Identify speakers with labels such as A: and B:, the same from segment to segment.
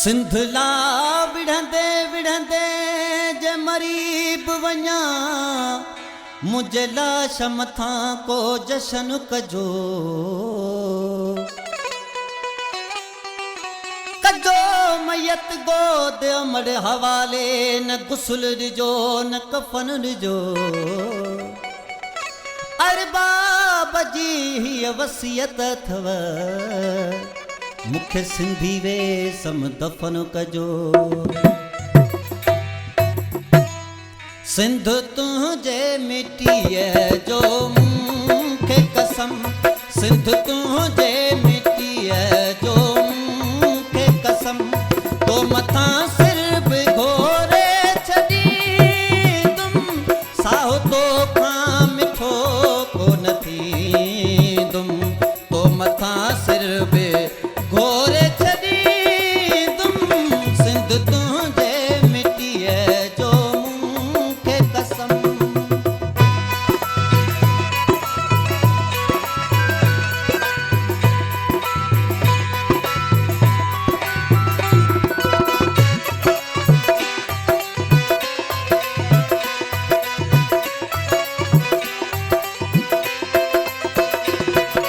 A: सिंध ला विढ़ंदे विढ़ंदे जे मरीब वञा मुझे लाश मथां को जशन कजो कजो मयत गोद अमड़ हवाले न गुस्ल ॾिजो न कफन ॾिजो अरबाब जी हीअ वसियत अथव मुखे सिंधी वे सम दफन कजो सिंध तुझे मिट्टीअ जो मुखे कसम सिंध तुझे मिट्टीअ जो मुखे कसम तो मथां सिर बि घोरे छॾींदुम साहो तो खां मिठो कोन थींदुम तो मथां सिर बि घोरे छॾींदुम सिंध तुझे मिट्टीअ जो मुखे कसम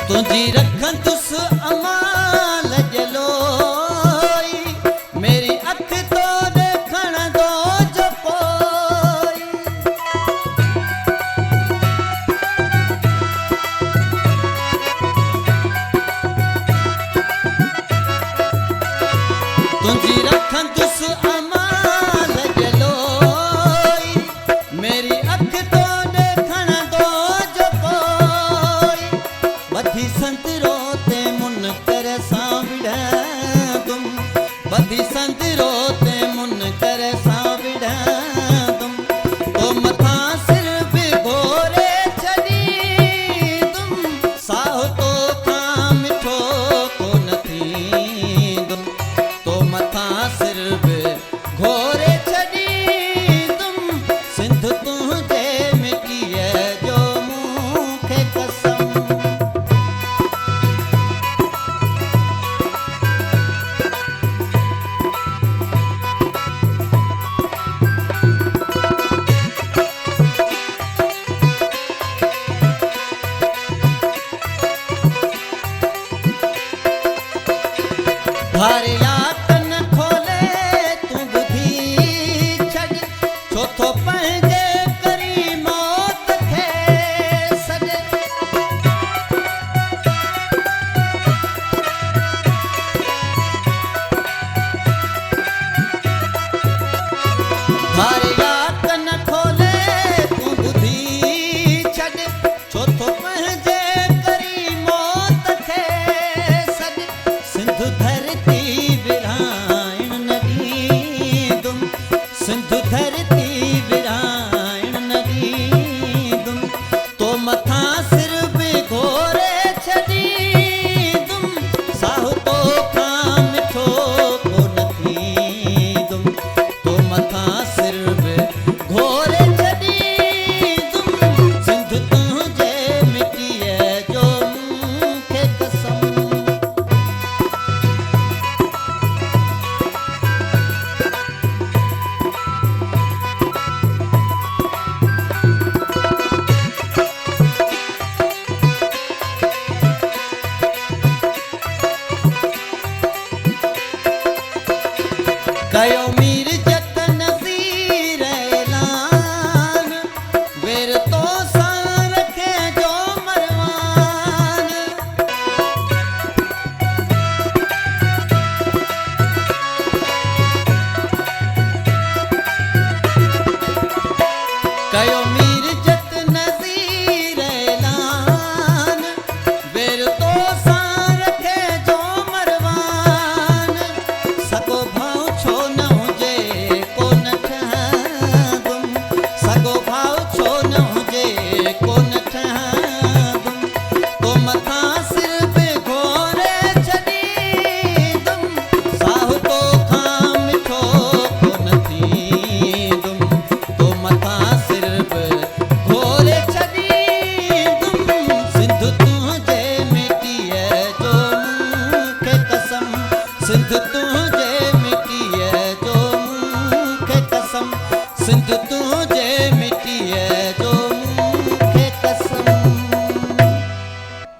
A: तुझी रखंदुसि अमाल जलोई मेरी अख तो देखण दो जो कोई तुझी रखंदुसि अमाल जलोई मेरी अख तो देखण दो जो कोई बधी संतरो ते मुन कर सां विढ़ंदुम बधी संतरो ते मुन कर सां विढ़ंदुम तो मथां सिर बि घोरे छॾींदुम साहो तो खां मिठो कोन थींदुम तो मथां सिर बि घोरे छॾींदुम सिंध तुझे मिट्टीअ जो मुखे कसम भारिया कन खोले तूं ॿुधी छॾ छो थो पंहिंजे करी मौत खे सॾ भारिया कन खोले तूं ॿुधी छॾ छो थो पंहिंजे करी मौत खे सॾ सिंध धरती विराइण न ॾींदुम सिंध धरती विराइण न ॾींदुम तो मथां